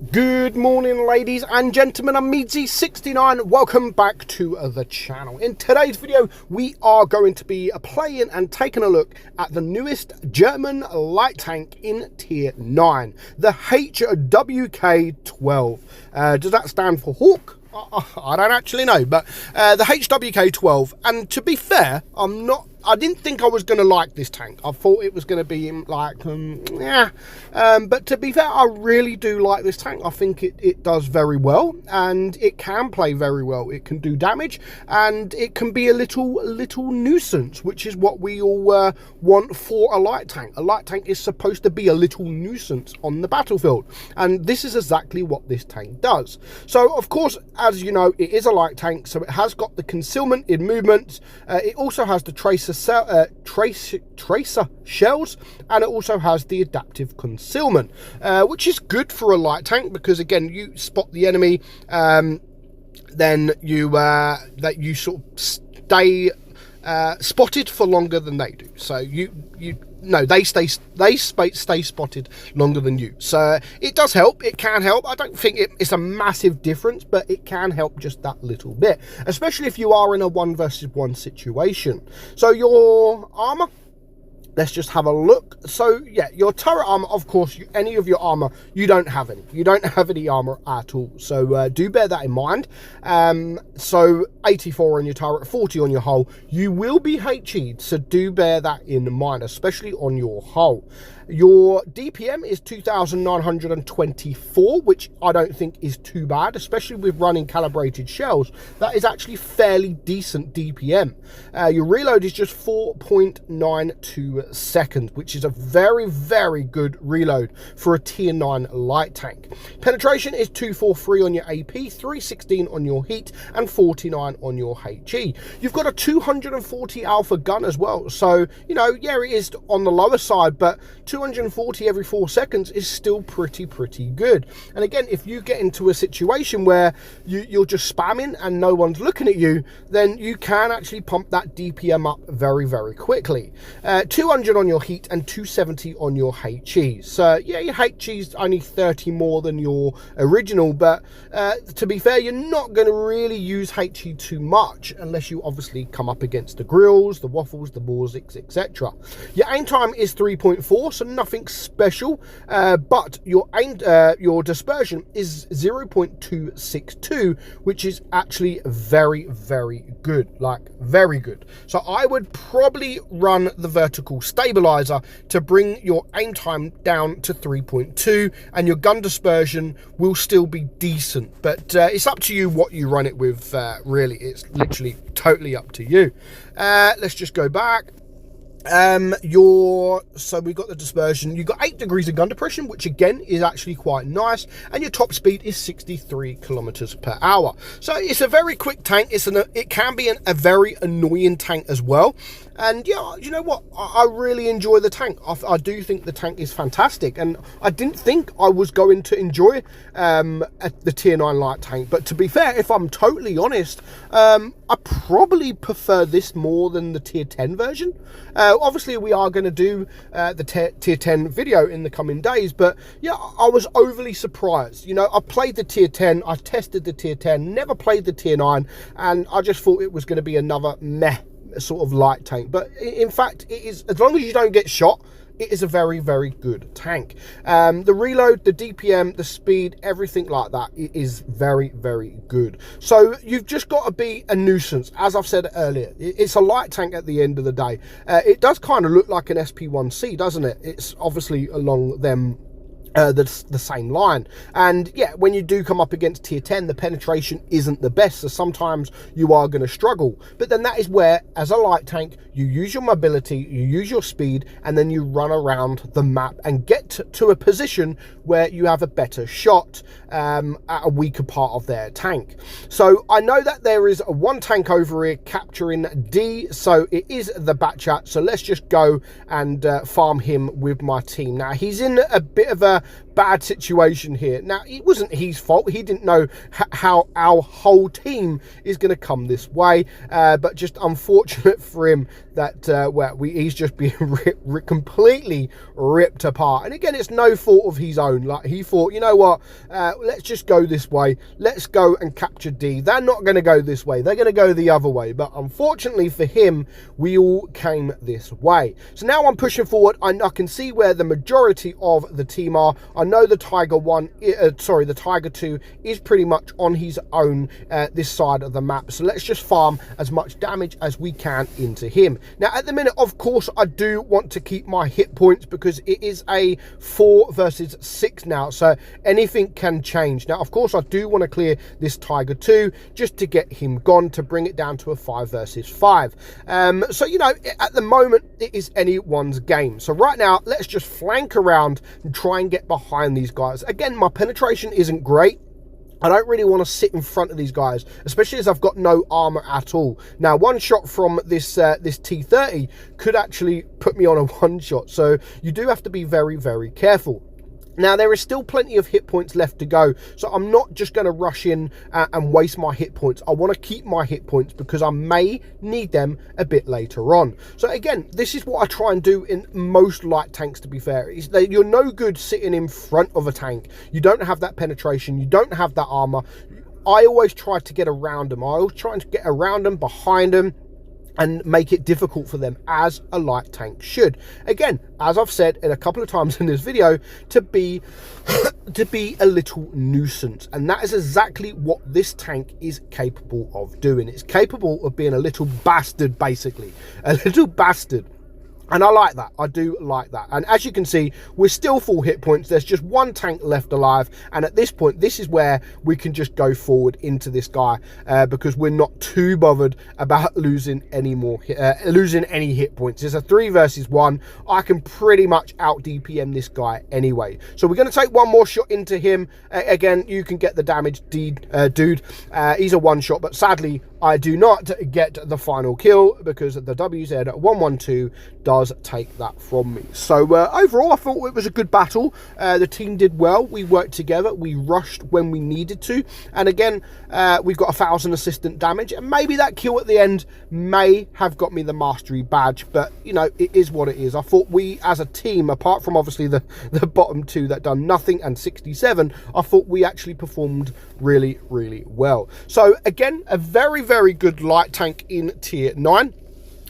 Good morning, ladies and gentlemen. I'm meadsyreplays. Welcome back to the channel. In today's video, we are going to be playing and taking a look at the newest German light tank in Tier 9, the HWK-12. Does that stand for Hawk? I don't actually know, but the HWK-12. And to be fair, I didn't think I was going to like this tank. I thought it was going to be like, but to be fair, I really do like this tank. I think it does very well, and it can play very well. It can do damage, and it can be a little nuisance, which is what we all want for a light tank. A light tank is supposed to be a little nuisance on the battlefield, and this is exactly what this tank does. So, of course, as you know, it is a light tank, so it has got the concealment in movements. It also has the tracer shells, and it also has the adaptive concealment, which is good for a light tank because, again, you spot the enemy, then you sort of stay spotted for longer than they do. So they stay spotted longer than you. So it does help. It can help. I don't think it's a massive difference, but it can help just that little bit, especially if you are in a 1 versus 1 situation. So your armor, let's just have a look. So yeah, your turret armor, of course, any of your armor, you don't have any. You don't have any armor at all. So do bear that in mind. So 84 on your turret, 40 on your hull. You will be HE'd, so do bear that in mind, especially on your hull. Your DPM is 2,924, which I don't think is too bad, especially with running calibrated shells. That is actually fairly decent DPM. Your reload is just 4.92 seconds, which is a very good reload for a tier 9 light tank. Penetration is 243 on your AP, 316 on your heat, and 49 on your HE. You've got a 240 alpha gun as well, so you know, yeah, it is on the lower side, but 240 every 4 seconds is still pretty good. And again, if you get into a situation where you're just spamming and no one's looking at you, then you can actually pump that DPM up very quickly. 200 on your heat and 270 on your HE. So yeah, your HE's only 30 more than your original, but to be fair, you're not going to really use HE too much unless you obviously come up against the grills, the waffles, the Borziks, etc. Your aim time is 3.4, so nothing special, but your dispersion is 0.262, which is actually very good, like very good. So I would probably run the vertical stabilizer to bring your aim time down to 3.2, and your gun dispersion will still be decent, but it's up to you what you run it with. Really, it's literally totally up to you. Let's just go back. So we've got the dispersion. You've got 8 degrees of gun depression, which again is actually quite nice, and your top speed is 63 kilometers per hour. So it's a very quick tank. It can be a very annoying tank as well. And yeah, you know what? I really enjoy the tank. I do think the tank is fantastic, and I didn't think I was going to enjoy the tier 9 light tank. But to be fair, if I'm totally honest, I probably prefer this more than the tier 10 version. Obviously, we are going to do the tier 10 video in the coming days, but yeah, I was overly surprised. You know, I played the tier 10, I tested the tier 10, never played the tier 9, and I just thought it was going to be another meh sort of light tank. But in fact, it is, as long as you don't get shot, it is a very good tank. The reload, the DPM, the speed, everything like that, it is very good. So you've just got to be a nuisance. As I've said earlier, it's a light tank at the end of the day. It does kind of look like an SP1C, doesn't it? It's obviously along them the same line, and yeah, when you do come up against tier 10, the penetration isn't the best, so sometimes you are going to struggle. But then that is where, as a light tank, you use your mobility, you use your speed, and then you run around the map and get to a position where you have a better shot at a weaker part of their tank. So I know that there is one tank over here capturing D, so it is the Batchat. So let's just go and farm him with my team. Now he's in a bit of a bad situation here. Now, it wasn't his fault. He didn't know how our whole team is going to come this way, but just unfortunate for him that he's just being completely ripped apart. And again, it's no fault of his own. Like, he thought, you know what, let's just go this way. Let's go and capture D. They're not going to go this way. They're going to go the other way. But unfortunately for him, we all came this way. So now I'm pushing forward. I can see where the majority of the team are. I know the the Tiger 2 is pretty much on his own this side of the map. So let's just farm as much damage as we can into him. Now, at the minute, of course, I do want to keep my hit points because it is a 4 versus 6 now. So anything can change. Now, of course, I do want to clear this Tiger 2 just to get him gone, to bring it down to a 5 versus 5. So, you know, at the moment, it is anyone's game. So right now, let's just flank around and try and get behind these guys. Again, my penetration isn't great. I don't really want to sit in front of these guys, especially as I've got no armor at all. Now, one shot from this T30 could actually put me on a one shot. So you do have to be very, very careful. Now, there is still plenty of hit points left to go, so I'm not just going to rush in and waste my hit points. I want to keep my hit points because I may need them a bit later on. So again, this is what I try and do in most light tanks, to be fair. Is that you're no good sitting in front of a tank. You don't have that penetration. You don't have that armor. I always try to get around them. I always try to get around them, behind them, and make it difficult for them, as a light tank should. Again, as I've said in a couple of times in this video, to be a little nuisance. And that is exactly what this tank is capable of doing. It's capable of being a little bastard, basically. A little bastard. And I like that. I do like that. And as you can see, we're still full hit points. There's just one tank left alive. And at this point, this is where we can just go forward into this guy because we're not too bothered about losing any hit points. It's a 3 versus 1. I can pretty much out DPM this guy anyway. So we're going to take one more shot into him. Again, you can get the damage, dude. He's a one shot, but sadly, I do not get the final kill because the WZ112 does take that from me. So overall, I thought it was a good battle. The team did well. We worked together. We rushed when we needed to. And again, we've got 1,000 assistant damage. And maybe that kill at the end may have got me the mastery badge. But, you know, it is what it is. I thought we, as a team, apart from obviously the bottom two that done nothing and 67, I thought we actually performed really, really well. So again, a very, very good light tank in tier 9.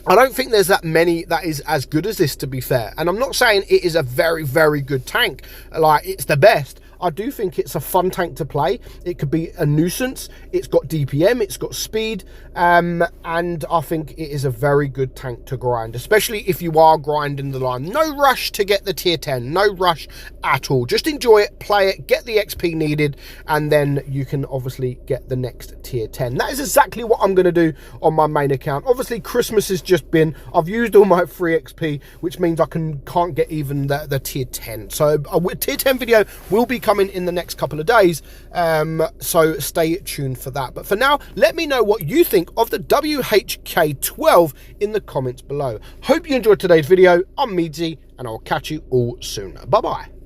I don't think there's that many that is as good as this, to be fair. And I'm not saying it is a very, very good tank, like it's the best. I do think it's a fun tank to play. It could be a nuisance. It's got DPM, it's got speed, and I think it is a very good tank to grind, especially if you are grinding the line. No rush to get the tier 10, no rush at all. Just enjoy it, play it, get the XP needed, and then you can obviously get the next tier 10. That is exactly what I'm going to do on my main account. Obviously, Christmas has just been, I've used all my free XP, which means I can't get even the tier 10. So a tier 10 video will be coming in the next couple of days, so stay tuned for that. But for now, let me know what you think of the WHK12 in the comments below. Hope you enjoyed today's video. I'm Meadsy, and I'll catch you all soon. Bye bye.